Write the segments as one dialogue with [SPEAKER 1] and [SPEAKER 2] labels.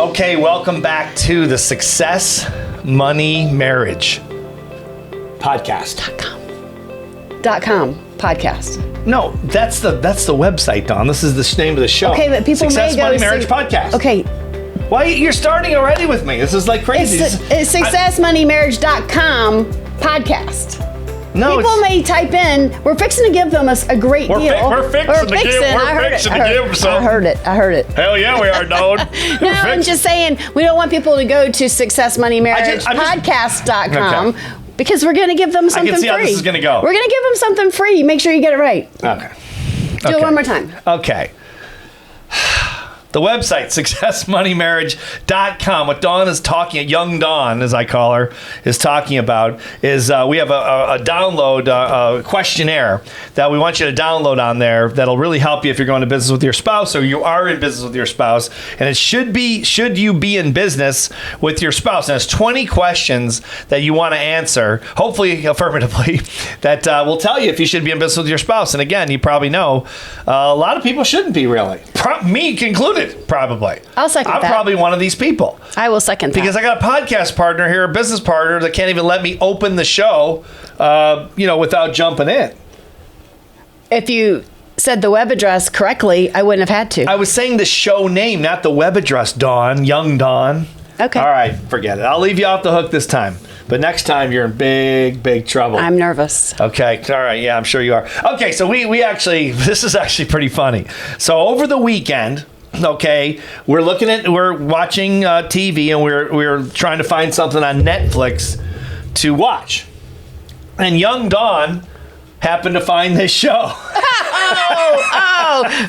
[SPEAKER 1] Okay, welcome back to the Success Money Marriage podcast.
[SPEAKER 2] .com podcast.
[SPEAKER 1] No, that's the website, Don. This is the name of the show.
[SPEAKER 2] Okay, but people
[SPEAKER 1] Success
[SPEAKER 2] may go
[SPEAKER 1] Money Marriage podcast.
[SPEAKER 2] Okay.
[SPEAKER 1] Why you're starting already with me? This is like crazy.
[SPEAKER 2] It's successmoneymarriage.com podcast.
[SPEAKER 1] No,
[SPEAKER 2] people may type in. We're fixing to give them a great deal.
[SPEAKER 1] We're fixing to give them something.
[SPEAKER 2] I heard it.
[SPEAKER 1] Hell yeah, we are, Don.
[SPEAKER 2] No, I'm just saying we don't want people to go to successmoneymarriagepodcast.com because we're going to give them something free.
[SPEAKER 1] I can see how this is going to go.
[SPEAKER 2] We're going to give them something free. Make sure you get it right.
[SPEAKER 1] Okay.
[SPEAKER 2] Do it one more time.
[SPEAKER 1] Okay. The website, successmoneymarriage.com. What Dawn is talking, young Dawn, as I call her, is talking about is we have a download questionnaire that we want you to download on there that'll really help you if you're going to business with your spouse or you are in business with your spouse. And it should you be in business with your spouse? And it's 20 questions that you want to answer, hopefully affirmatively, that will tell you if you should be in business with your spouse. And again, you probably know a lot of people shouldn't be, really. Me included. Probably.
[SPEAKER 2] I'll second that.
[SPEAKER 1] I'm probably one of these people.
[SPEAKER 2] I will second that.
[SPEAKER 1] Because I got a podcast partner here, a business partner that can't even let me open the show, without jumping in.
[SPEAKER 2] If you said the web address correctly, I wouldn't have had to.
[SPEAKER 1] I was saying the show name, not the web address, Dawn, young Dawn.
[SPEAKER 2] Okay.
[SPEAKER 1] All right, forget it. I'll leave you off the hook this time. But next time, you're in big, big trouble.
[SPEAKER 2] I'm nervous.
[SPEAKER 1] Okay. All right. Yeah, I'm sure you are. Okay. So we actually, this is actually pretty funny. So over the weekend, okay, we're watching TV and we're trying to find something on Netflix to watch. And young Dawn happened to find this show.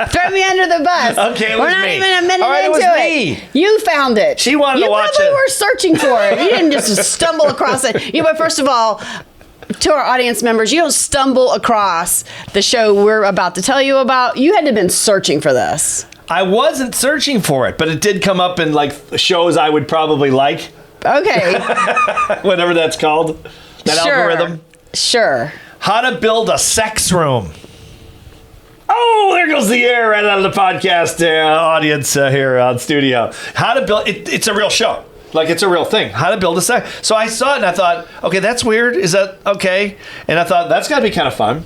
[SPEAKER 2] Throw me under the bus.
[SPEAKER 1] Okay,
[SPEAKER 2] We're not even a minute into
[SPEAKER 1] it.
[SPEAKER 2] You found it.
[SPEAKER 1] She wanted to watch it.
[SPEAKER 2] You probably were searching for it. You didn't just stumble across it. But first of all, to our audience members, you don't stumble across the show we're about to tell you about. You had to have been searching for this.
[SPEAKER 1] I wasn't searching for it, but it did come up in like shows I would probably like.
[SPEAKER 2] Okay.
[SPEAKER 1] Whatever that's called. That algorithm.
[SPEAKER 2] Sure.
[SPEAKER 1] How to build a sex room. Oh, there goes the air right out of the podcast audience here on studio. How to build it. It's a real show. Like, it's a real thing. How to build a sex. So I saw it and I thought, okay, that's weird. Is that okay? And I thought, that's got to be kind of fun.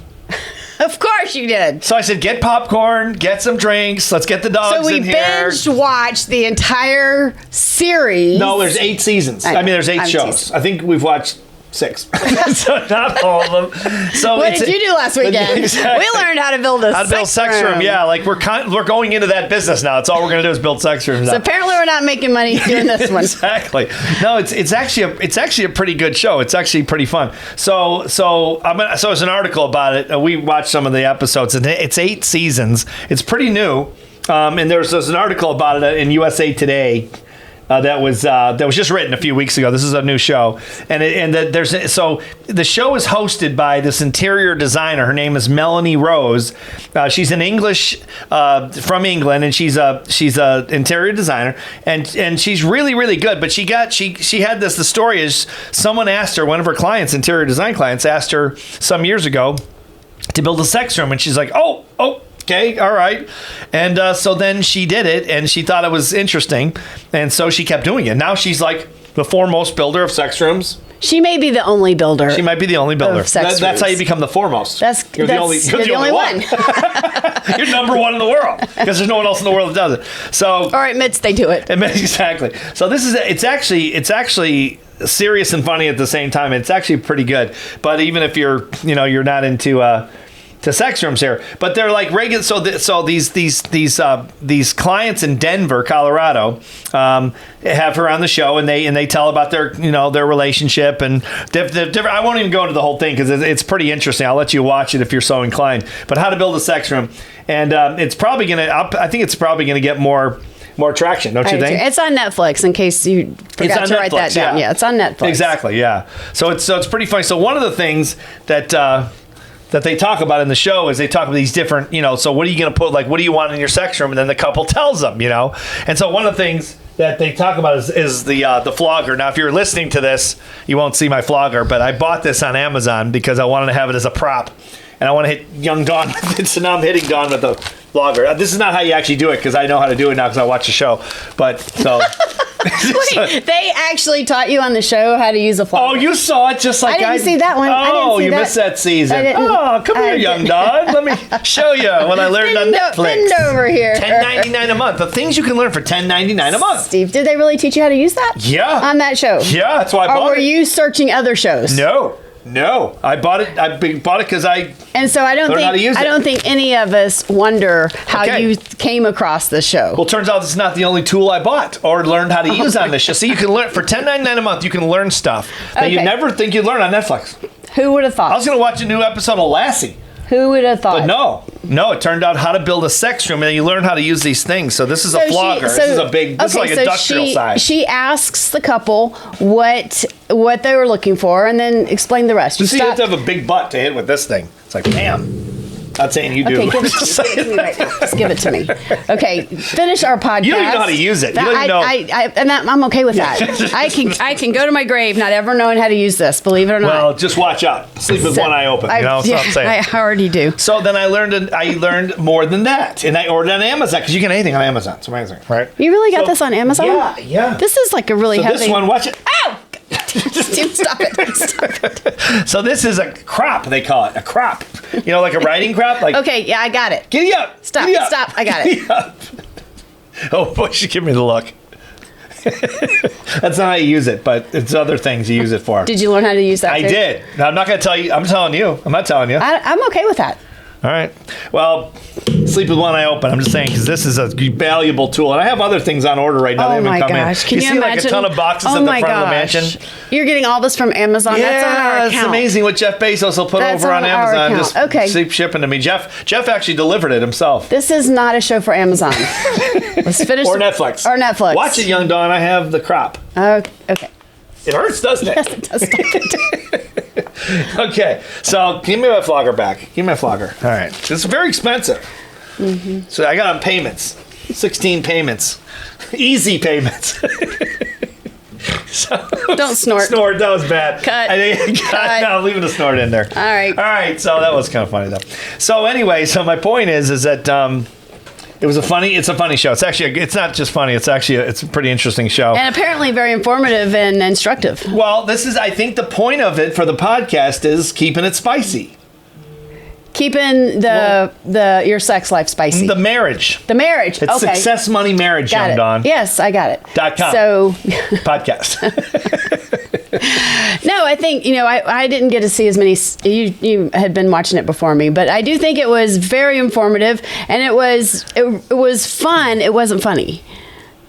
[SPEAKER 2] Of course you did.
[SPEAKER 1] So I said, get popcorn, get some drinks, let's get the dogs in here.
[SPEAKER 2] So we binge watched the entire series.
[SPEAKER 1] No, there's 8 seasons. There's 8 shows. I think we've watched 6. So not all of them. So
[SPEAKER 2] what did you do last weekend?
[SPEAKER 1] Exactly.
[SPEAKER 2] We learned how to build a sex room.
[SPEAKER 1] Yeah, like we're going into that business now. It's all we're going to do is build sex rooms now.
[SPEAKER 2] So apparently we're not making money doing this one.
[SPEAKER 1] Exactly. No, it's actually a pretty good show. It's actually pretty fun. So there's an article about it. We watched some of the episodes, and it's 8 seasons. It's pretty new. And there's an article about it in USA Today. That was just written a few weeks ago. This is a new show, so the show is hosted by this interior designer. Her name is Melanie Rose. She's an English from England, and she's a interior designer, and she's really, really good. But she had this. The story is someone asked her, one of her clients, interior design clients, asked her some years ago to build a sex room, and she's like, oh. Okay, all right. And so then she did it, and she thought it was interesting, and so she kept doing it. Now she's like the foremost builder of sex rooms.
[SPEAKER 2] She may be the only builder.
[SPEAKER 1] She might be the only builder.
[SPEAKER 2] That's
[SPEAKER 1] how you become the foremost.
[SPEAKER 2] You're the only one.
[SPEAKER 1] You're number one in the world because there's no one else in the world that does it. So,
[SPEAKER 2] or admits they do it.
[SPEAKER 1] Exactly. So it's actually serious and funny at the same time. It's actually pretty good. But even if you're not into to sex rooms here, but they're like regular. So these clients in Denver, Colorado, have her on the show, and they tell about their their relationship and different. I won't even go into the whole thing because it's pretty interesting. I'll let you watch it if you're so inclined. But how to build a sex room, and it's probably I think it's probably gonna get more traction, don't you think?
[SPEAKER 2] It's on Netflix, in case you forgot to write that down. Yeah, it's on Netflix.
[SPEAKER 1] Exactly. Yeah. So it's pretty funny. So one of the things that they talk about in the show is they talk about these different, so what are you going to put, like, what do you want in your sex room? And then the couple tells them, And so one of the things that they talk about is the flogger. Now, if you're listening to this, you won't see my flogger, but I bought this on Amazon because I wanted to have it as a prop. And I want to hit young Dawn with it, so now I'm hitting Dawn with the flogger. This is not how you actually do it because I know how to do it now because I watch the show. But so
[SPEAKER 2] Wait, they actually taught you on the show how to use a flogger.
[SPEAKER 1] Oh, you saw it just like
[SPEAKER 2] I didn't see that one. I didn't
[SPEAKER 1] Oh,
[SPEAKER 2] see
[SPEAKER 1] you
[SPEAKER 2] that.
[SPEAKER 1] missed that season.
[SPEAKER 2] I didn't.
[SPEAKER 1] Oh, come here, young dog. Let me show you what I learned on Netflix.
[SPEAKER 2] Bend over here.
[SPEAKER 1] $10.99 a month. The things you can learn for $10.99 a month.
[SPEAKER 2] Steve, did they really teach you how to use that?
[SPEAKER 1] Yeah.
[SPEAKER 2] On that show?
[SPEAKER 1] Yeah, that's why I
[SPEAKER 2] Or
[SPEAKER 1] bought
[SPEAKER 2] were
[SPEAKER 1] it.
[SPEAKER 2] you searching other shows?
[SPEAKER 1] No. I bought it. I bought it because I.
[SPEAKER 2] And so I don't
[SPEAKER 1] Learn how to use
[SPEAKER 2] think
[SPEAKER 1] it.
[SPEAKER 2] I don't think any of us wonder how
[SPEAKER 1] Okay.
[SPEAKER 2] you came across the show.
[SPEAKER 1] Well, turns out this is not the only tool I bought or learned how to use on this show. See, you can learn for $10.99 a month. You can learn stuff that you
[SPEAKER 2] Okay.
[SPEAKER 1] never think you'd learn on Netflix.
[SPEAKER 2] Who would have thought?
[SPEAKER 1] I was going to watch a new episode of Lassie.
[SPEAKER 2] Who would have thought?
[SPEAKER 1] But no, it turned out how to build a sex room, and you learn how to use these things. So this is a flogger. This is a big. This is like industrial size.
[SPEAKER 2] She asks the couple what they were looking for, and then explain the rest.
[SPEAKER 1] You see, you have to have a big butt to hit with this thing. It's like, bam. Not saying you do.
[SPEAKER 2] Okay, give it to me right now. Just give it to me. Okay, finish our podcast.
[SPEAKER 1] You don't even know how to use it. You don't even know.
[SPEAKER 2] I'm okay with that. I can go to my grave not ever knowing how to use this. Believe it or not.
[SPEAKER 1] Well, just watch out. Sleep with one eye open. You know what I'm saying?
[SPEAKER 2] I already do.
[SPEAKER 1] So then I learned more than that, and I ordered on Amazon because you can get anything on Amazon. It's amazing, right?
[SPEAKER 2] You really got this on Amazon?
[SPEAKER 1] Yeah.
[SPEAKER 2] This is like a really heavy.
[SPEAKER 1] This one, watch it.
[SPEAKER 2] Ow! Stop it. Stop it.
[SPEAKER 1] So this is a crop. They call it a crop. You know, like a riding crop. Like,
[SPEAKER 2] Okay, yeah, I got it.
[SPEAKER 1] giddy up.
[SPEAKER 2] Stop,
[SPEAKER 1] giddy up,
[SPEAKER 2] stop, I got it.
[SPEAKER 1] giddy up. Oh boy, she give me the look. That's not how you use it, but it's other things you use it for.
[SPEAKER 2] Did you learn how to use that?
[SPEAKER 1] I
[SPEAKER 2] too?
[SPEAKER 1] did. Now, I'm not going to tell you. I'm telling you. I'm not telling you.
[SPEAKER 2] I'm okay with that.
[SPEAKER 1] All right. Well, sleep with one eye open. I'm just saying because this is a valuable tool, and I have other things on order right now.
[SPEAKER 2] Oh
[SPEAKER 1] that
[SPEAKER 2] my
[SPEAKER 1] haven't come
[SPEAKER 2] gosh!
[SPEAKER 1] in.
[SPEAKER 2] Can you
[SPEAKER 1] see
[SPEAKER 2] imagine?
[SPEAKER 1] like a ton of boxes
[SPEAKER 2] oh
[SPEAKER 1] at the
[SPEAKER 2] my
[SPEAKER 1] front of the
[SPEAKER 2] gosh.
[SPEAKER 1] mansion?
[SPEAKER 2] You're getting all this from Amazon. That's on our
[SPEAKER 1] Yeah,
[SPEAKER 2] account.
[SPEAKER 1] it's amazing what Jeff Bezos will put
[SPEAKER 2] That's
[SPEAKER 1] over on
[SPEAKER 2] on our
[SPEAKER 1] Amazon.
[SPEAKER 2] account.
[SPEAKER 1] Just
[SPEAKER 2] Okay.
[SPEAKER 1] keep shipping to me. Jeff actually delivered it himself.
[SPEAKER 2] This is not a show for Amazon. Let's finish.
[SPEAKER 1] Or Netflix.
[SPEAKER 2] Or Netflix.
[SPEAKER 1] Watch it, young Dawn. I have the crop.
[SPEAKER 2] Okay.
[SPEAKER 1] It hurts, doesn't it?
[SPEAKER 2] Yes, it does. Stop it.
[SPEAKER 1] Okay, so give me my flogger back. Give me my flogger. All right. It's very expensive.
[SPEAKER 2] Mm-hmm.
[SPEAKER 1] So I got on payments. 16 payments. Easy payments. So,
[SPEAKER 2] Don't snort.
[SPEAKER 1] Snort, that was bad.
[SPEAKER 2] Cut.
[SPEAKER 1] Cut. No, I'm leaving the snort in there.
[SPEAKER 2] All right.
[SPEAKER 1] So that was kind of funny though. So anyway, so my point is that it's a funny show. It's not just funny. It's a pretty interesting show.
[SPEAKER 2] And apparently very informative and instructive.
[SPEAKER 1] Well, I think the point of it for the podcast is keeping it spicy.
[SPEAKER 2] Keeping your sex life spicy.
[SPEAKER 1] The marriage.
[SPEAKER 2] The marriage.
[SPEAKER 1] It's
[SPEAKER 2] okay.
[SPEAKER 1] Success Money Marriage,
[SPEAKER 2] Got
[SPEAKER 1] young
[SPEAKER 2] it.
[SPEAKER 1] Dawn.
[SPEAKER 2] Yes, I got it.
[SPEAKER 1] .com.
[SPEAKER 2] So,
[SPEAKER 1] Podcast.
[SPEAKER 2] no, I think, I didn't get to see as many, you had been watching it before me, but I do think it was very informative and it was fun. It wasn't funny.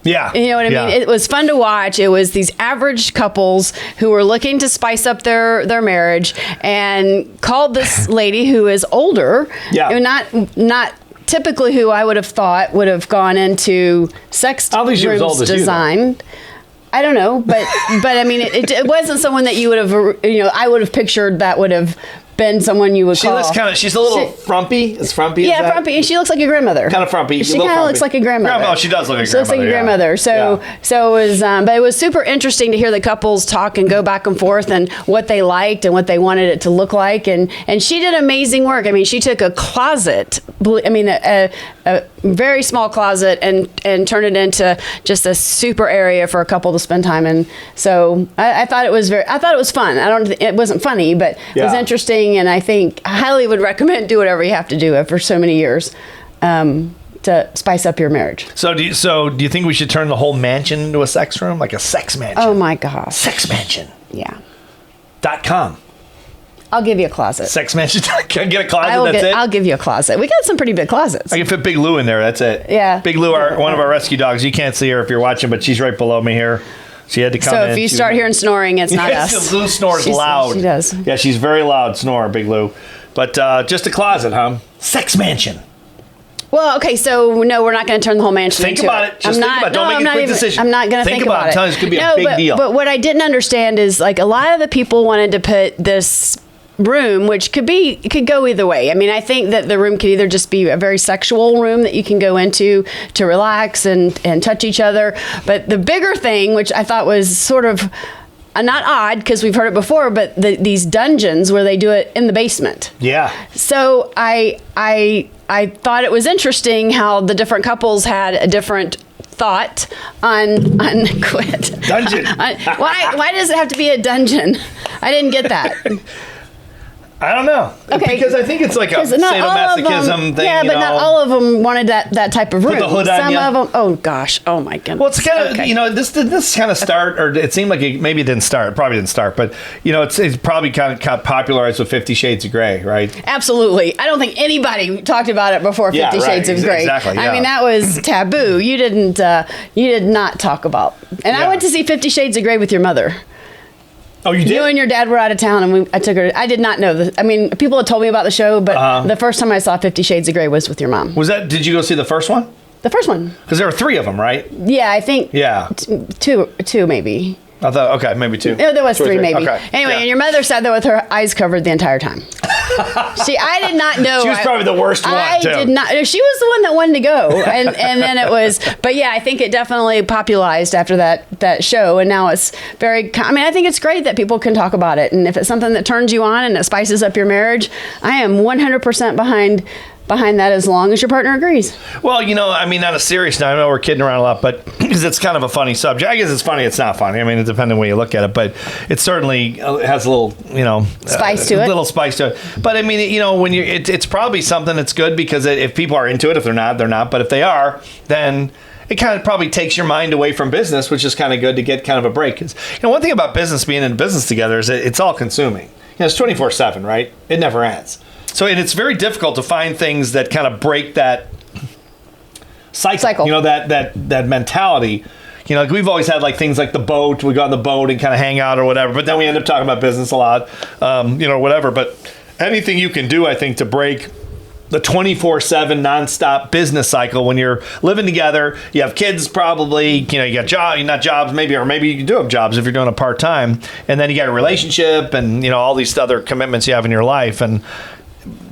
[SPEAKER 1] Yeah.
[SPEAKER 2] You know what I mean? It was fun to watch. It was these average couples who were looking to spice up their marriage and called this lady who is older.
[SPEAKER 1] Yeah.
[SPEAKER 2] Not typically who I would have thought would have gone into sex
[SPEAKER 1] I don't think she was
[SPEAKER 2] rooms
[SPEAKER 1] old as you,
[SPEAKER 2] design. I don't know, but I mean, it wasn't someone that you would have, I would have pictured that would have been someone you would call.
[SPEAKER 1] She's a little frumpy. Is frumpy?
[SPEAKER 2] Yeah, frumpy. She looks like a grandmother.
[SPEAKER 1] Kind of frumpy.
[SPEAKER 2] She kind of looks like a grandmother.
[SPEAKER 1] Oh, she does look like a grandmother.
[SPEAKER 2] She looks like a grandmother. So it was, but it was super interesting to hear the couples talk and go back and forth and what they liked and what they wanted it to look like. And she did amazing work. I mean, she took a closet, a very small closet and turned it into just a super area for a couple to spend time in. So I thought it was fun. It wasn't funny, but it was interesting. And I think I highly would recommend do whatever you have to do for so many years to spice up your marriage.
[SPEAKER 1] So do you think we should turn the whole mansion into a sex room, like a sex mansion?
[SPEAKER 2] Oh my gosh.
[SPEAKER 1] Sex mansion.
[SPEAKER 2] Yeah.
[SPEAKER 1] .com.
[SPEAKER 2] I'll give you a closet.
[SPEAKER 1] Sex mansion. Can I get a closet? That's it.
[SPEAKER 2] I'll give you a closet. We got some pretty big closets.
[SPEAKER 1] I can fit Big Lou in there. That's it.
[SPEAKER 2] Yeah.
[SPEAKER 1] Big Lou, one of our rescue dogs. You can't see her if you're watching, but she's right below me here. She had to come in.
[SPEAKER 2] So if you start hearing snoring, it's not us.
[SPEAKER 1] Lou snores loud.
[SPEAKER 2] She does.
[SPEAKER 1] Yeah, she's very loud snore, Big Lou. But just a closet, huh? Sex mansion.
[SPEAKER 2] Well, okay, so no, we're not going to turn the whole mansion
[SPEAKER 1] Think
[SPEAKER 2] into
[SPEAKER 1] about it. Just think about it. Don't make a quick decision.
[SPEAKER 2] I'm not going to think about it.
[SPEAKER 1] I'm telling you, this could be a big deal.
[SPEAKER 2] But what I didn't understand is, like, a lot of the people wanted to put this room, which could go either way. I mean, I think that the room could either just be a very sexual room that you can go into to relax and touch each other. But the bigger thing, which I thought was sort of not odd because we've heard it before, but these dungeons where they do it in the basement.
[SPEAKER 1] Yeah.
[SPEAKER 2] So I thought it was interesting how the different couples had a different thought on quit
[SPEAKER 1] Dungeon.
[SPEAKER 2] why does it have to be a dungeon? I didn't get that.
[SPEAKER 1] I don't know.
[SPEAKER 2] Okay.
[SPEAKER 1] Because I think it's like a sadomasochism thing.
[SPEAKER 2] Yeah, but not all of them wanted that type of room.
[SPEAKER 1] Put the hood on
[SPEAKER 2] Some
[SPEAKER 1] ya.
[SPEAKER 2] of them. Oh gosh. Oh my goodness.
[SPEAKER 1] Well, it's kind of
[SPEAKER 2] Okay.
[SPEAKER 1] this kind of start, or it seemed like maybe it didn't start. It probably didn't start, but it's probably kind of got popularized with 50 Shades of Grey, right?
[SPEAKER 2] Absolutely. I don't think anybody talked about it before 50
[SPEAKER 1] Yeah, right.
[SPEAKER 2] Shades of Grey.
[SPEAKER 1] Exactly, yeah.
[SPEAKER 2] I mean, that was taboo. You did not talk about. And I
[SPEAKER 1] Yeah.
[SPEAKER 2] went to see 50 Shades of Grey with your mother.
[SPEAKER 1] Oh, you did?
[SPEAKER 2] You and your dad were out of town, and I took her. I did not know this. I mean, people had told me about the show, but the first time I saw 50 Shades of Grey was with your mom.
[SPEAKER 1] Did you go see the first one?
[SPEAKER 2] The first one.
[SPEAKER 1] Because there were 3 of them, right?
[SPEAKER 2] Yeah, I think.
[SPEAKER 1] Yeah.
[SPEAKER 2] Two maybe.
[SPEAKER 1] I thought, okay, maybe 2.
[SPEAKER 2] No, there was
[SPEAKER 1] 2 or
[SPEAKER 2] 3 maybe.
[SPEAKER 1] Okay.
[SPEAKER 2] Anyway,
[SPEAKER 1] Yeah.
[SPEAKER 2] and your mother sat there with her eyes covered the entire time. I did not know.
[SPEAKER 1] She was probably the worst one,
[SPEAKER 2] I
[SPEAKER 1] too.
[SPEAKER 2] did not. She was the one that wanted to go, and then it was. But yeah, I think it definitely popularized after that show, and now it's very. I mean, I think it's great that people can talk about it, and if it's something that turns you on and it spices up your marriage, I am 100% behind that as long as your partner agrees.
[SPEAKER 1] Well, I mean, on a serious note, I know we're kidding around a lot, but because it's kind of a funny subject. I guess it's funny, it's not funny. I mean, it depends on the way you look at it, but it certainly has a little,
[SPEAKER 2] Spice to it.
[SPEAKER 1] A little spice to it. But I mean, when it's probably something that's good because if people are into it, if they're not, they're not. But if they are, then it kind of probably takes your mind away from business, which is kind of good to get kind of a break. Because, one thing about business, being in business together, is that it's all consuming. It's 24/7, right? It never ends. So, and it's very difficult to find things that kind of break that cycle. That mentality. Like we've always had like things like the boat. We go on the boat and kind of hang out or whatever. But then we end up talking about business a lot, whatever. But anything you can do, I think, to break the 24/7 nonstop business cycle when you're living together, you have kids probably, you got not jobs maybe, or maybe you do have jobs if you're doing a part-time, and then you got a relationship and, all these other commitments you have in your life. And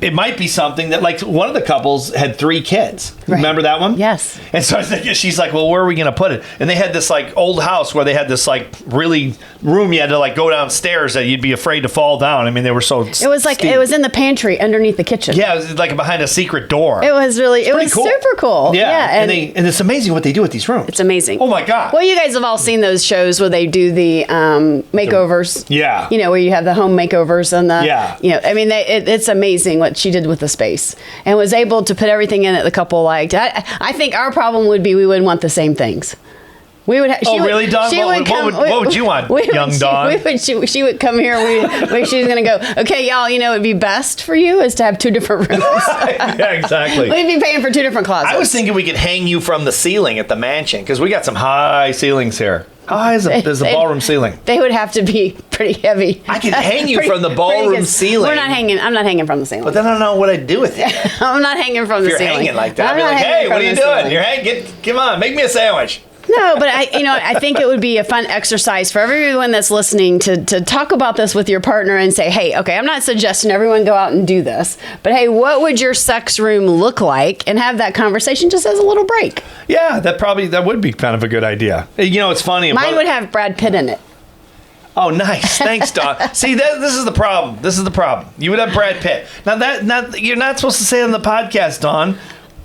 [SPEAKER 1] it might be something that, like, one of the couples had 3 kids.
[SPEAKER 2] Right.
[SPEAKER 1] Remember that one?
[SPEAKER 2] Yes.
[SPEAKER 1] And so I was thinking, she's like, well, where are we going to put it? And they had this, like, old house where they had this, like, really room you had to, like, go downstairs that you'd be afraid to fall down. I mean, they were so
[SPEAKER 2] It was like
[SPEAKER 1] steep.
[SPEAKER 2] it was in the pantry underneath the kitchen.
[SPEAKER 1] Yeah, it was like behind a secret door.
[SPEAKER 2] It was really, it was
[SPEAKER 1] cool.
[SPEAKER 2] super cool.
[SPEAKER 1] Yeah,
[SPEAKER 2] and
[SPEAKER 1] and it's amazing what they do with these rooms.
[SPEAKER 2] it's amazing.
[SPEAKER 1] Oh my God.
[SPEAKER 2] Well, you guys have all seen those shows where they do the makeovers.
[SPEAKER 1] Yeah.
[SPEAKER 2] Where you have the home makeovers and the.
[SPEAKER 1] Yeah.
[SPEAKER 2] I mean, it's amazing what she did with the space and was able to put everything in that the couple liked. I think our problem would be we wouldn't want the same things. We would.
[SPEAKER 1] Really, Dawn? What would you want, young Dawn?
[SPEAKER 2] She would come here. She was going to go. Okay, y'all. It'd be best for you is to have 2 different rooms.
[SPEAKER 1] Yeah, exactly.
[SPEAKER 2] We'd be paying for 2 different closets.
[SPEAKER 1] I was thinking we could hang you from the ceiling at the mansion because we got some high ceilings here. How high is the ballroom ceiling?
[SPEAKER 2] They would have to be pretty heavy.
[SPEAKER 1] I could hang you from the ballroom ceiling.
[SPEAKER 2] I'm not hanging from the ceiling.
[SPEAKER 1] But then I don't know what I'd do with you.
[SPEAKER 2] I'm not hanging from the
[SPEAKER 1] If you're
[SPEAKER 2] ceiling.
[SPEAKER 1] hanging like that,
[SPEAKER 2] I'm
[SPEAKER 1] I'd be
[SPEAKER 2] not
[SPEAKER 1] like,
[SPEAKER 2] hanging
[SPEAKER 1] hey, what
[SPEAKER 2] from
[SPEAKER 1] are you
[SPEAKER 2] the
[SPEAKER 1] doing?
[SPEAKER 2] ceiling.
[SPEAKER 1] You're hanging. Come on, make me a sandwich.
[SPEAKER 2] No, but I think it would be a fun exercise for everyone that's listening to talk about this with your partner and say, hey, okay, I'm not suggesting everyone go out and do this, but hey, what would your sex room look like? And have that conversation just as a little break.
[SPEAKER 1] Yeah, that would be kind of a good idea. It's funny.
[SPEAKER 2] Mine would have Brad Pitt in it.
[SPEAKER 1] Oh, nice. Thanks, Dawn. See, this is the problem. You would have Brad Pitt. Now, you're not supposed to say it on the podcast, Dawn.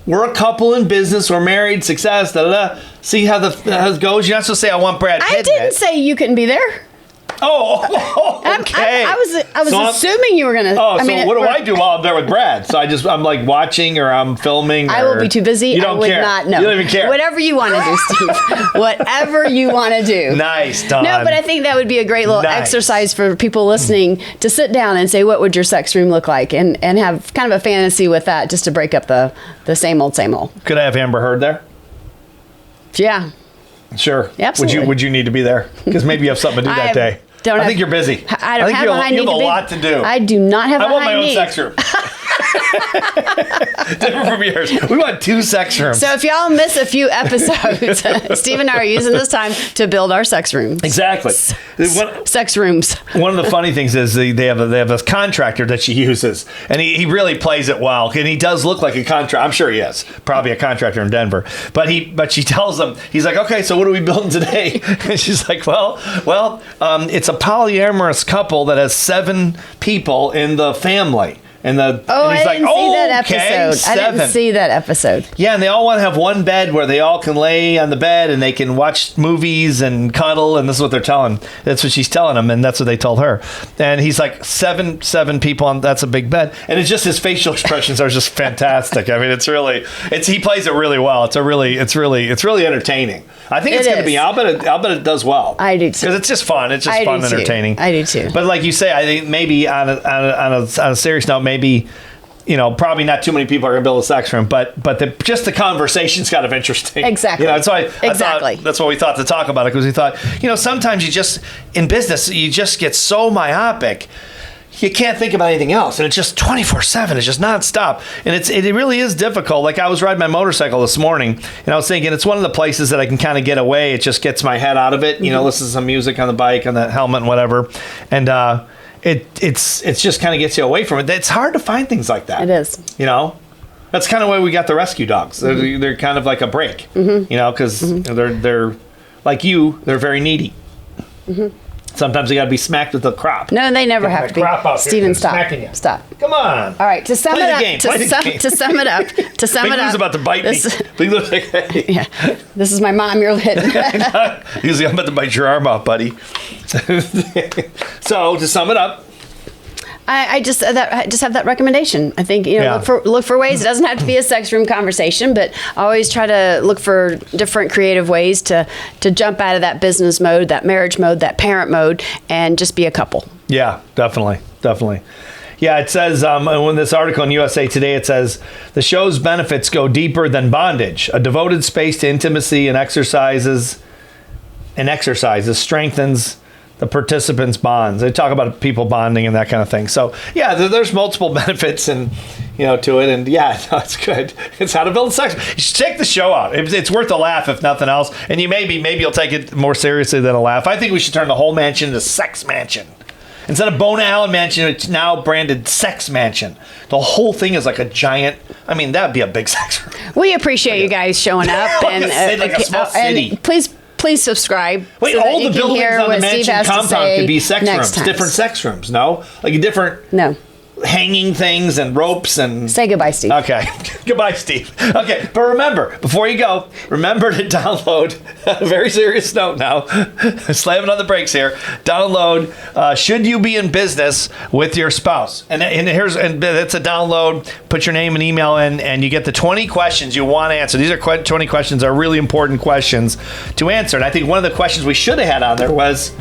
[SPEAKER 1] We're a couple in business. We're married. Success. Da da da. See how it goes. You're not supposed to say I want Brad Pitt.
[SPEAKER 2] I didn't say you couldn't be there.
[SPEAKER 1] Oh, okay.
[SPEAKER 2] I was assuming you were gonna.
[SPEAKER 1] What do I do while I'm there with Brad? So I'm like watching or I'm filming.
[SPEAKER 2] I will be too busy.
[SPEAKER 1] You don't
[SPEAKER 2] I would
[SPEAKER 1] care.
[SPEAKER 2] not know.
[SPEAKER 1] You don't even care.
[SPEAKER 2] Whatever you want to do, Steve. Whatever you want to do.
[SPEAKER 1] Nice, Dawn.
[SPEAKER 2] No, but I think that would be a great little exercise for people listening to sit down and say, what would your sex room look like? And have kind of a fantasy with that just to break up the same old, same old.
[SPEAKER 1] Could I have Amber Heard there?
[SPEAKER 2] Yeah.
[SPEAKER 1] Sure.
[SPEAKER 2] Absolutely.
[SPEAKER 1] Would you need to be there? Because maybe you have something to do that day. I think you're busy.
[SPEAKER 2] I think
[SPEAKER 1] you have a lot to do.
[SPEAKER 2] I do not have a high need.
[SPEAKER 1] I want my own sex room. Different from yours. We want 2 sex rooms.
[SPEAKER 2] So if y'all miss a few episodes, Steve and I are using this time to build our sex rooms.
[SPEAKER 1] Exactly.
[SPEAKER 2] Sex rooms.
[SPEAKER 1] One of the funny things is they have a contractor that she uses, and he really plays it well, and he does look like a contractor. I'm sure he is probably a contractor in Denver. But she tells him, he's like, okay, so what are we building today? And she's like, well, it's a polyamorous couple that has 7 people in the family. And the
[SPEAKER 2] Oh,
[SPEAKER 1] and
[SPEAKER 2] I didn't see that
[SPEAKER 1] okay,
[SPEAKER 2] episode. I didn't
[SPEAKER 1] 7.
[SPEAKER 2] see that episode.
[SPEAKER 1] Yeah, and they all want to have one bed where they all can lay on the bed and they can watch movies and cuddle, and this is what they're telling. That's what she's telling him, and that's what they told her. And he's like, seven people on, that's a big bed. And it's just his facial expressions are just fantastic. I mean, he plays it really well. It's really entertaining. I think it's going to be. I'll bet it does well.
[SPEAKER 2] I do too.
[SPEAKER 1] Because it's just fun. It's just fun, entertaining.
[SPEAKER 2] I do too.
[SPEAKER 1] But like you say, I think maybe on a serious note, maybe, probably not too many people are going to build a sex room, but just the conversation's kind of interesting.
[SPEAKER 2] Exactly.
[SPEAKER 1] That's why that's what we thought to talk about it, because we thought, sometimes you just, in business, you just get so myopic, you can't think about anything else, and it's just 24/7. It's just nonstop, and it really is difficult. Like, I was riding my motorcycle this morning, and I was thinking it's one of the places that I can kind of get away. It just gets my head out of it. Listen to some music on the bike, on the helmet, and whatever, and it's just kind of gets you away from it. It's hard to find things like that.
[SPEAKER 2] It is.
[SPEAKER 1] That's kind of why we got the rescue dogs.
[SPEAKER 2] Mm-hmm.
[SPEAKER 1] They're kind of like a break. Because they're like you. They're very needy. Mm-hmm. Sometimes you got to be smacked with the crop.
[SPEAKER 2] No, they never have to be. Steven, stop. Stop.
[SPEAKER 1] Come on.
[SPEAKER 2] All right, to sum it up. To sum it up.
[SPEAKER 1] Big Lou's about to bite me. Big Lou's like, hey.
[SPEAKER 2] Yeah. This is my mom. You're hitting.
[SPEAKER 1] Usually I'm about to bite your arm off, buddy. So to sum it up.
[SPEAKER 2] I just have that recommendation. I think look for ways. It doesn't have to be a sex room conversation, but I always try to look for different creative ways to jump out of that business mode, that marriage mode, that parent mode, and just be a couple. Yeah, definitely. Yeah, it says in this article in USA Today, it says the show's benefits go deeper than bondage. A devoted space to intimacy and exercises strengthens the participants' bonds. They talk about people bonding and that kind of thing. So yeah, there's multiple benefits and to it, and yeah, no, it's good. It's how to build sex. You should check the show out. It's worth a laugh if nothing else. And maybe you'll take it more seriously than a laugh. I think we should turn the whole mansion into Sex Mansion. Instead of Bona Allen Mansion, it's now branded Sex Mansion. The whole thing is like a giant. I mean, that'd be a big sex room. We appreciate you guys showing up and like a small city. And please subscribe. Wait, so all the buildings on the mansion compound could be sex rooms. Different sex rooms, no? Like a different hanging things and ropes and... Say goodbye, Steve. Okay. Goodbye, Steve. Okay, but remember, before you go, remember to download, a very serious note now, slamming on the brakes here, download Should You Be in Business with Your Spouse. And it's a download, put your name and email in, and you get the 20 questions you want to answer. These are 20 questions are really important questions to answer. And I think one of the questions we should have had on there was...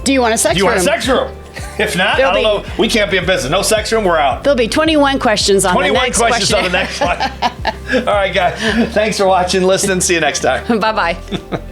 [SPEAKER 2] Do you want a sex room? If not, I don't know. We can't be in business. No sex room, we're out. There'll be 21 questions on the next question. 21 questions on the next one. All right, guys. Thanks for watching, listening. See you next time. Bye-bye.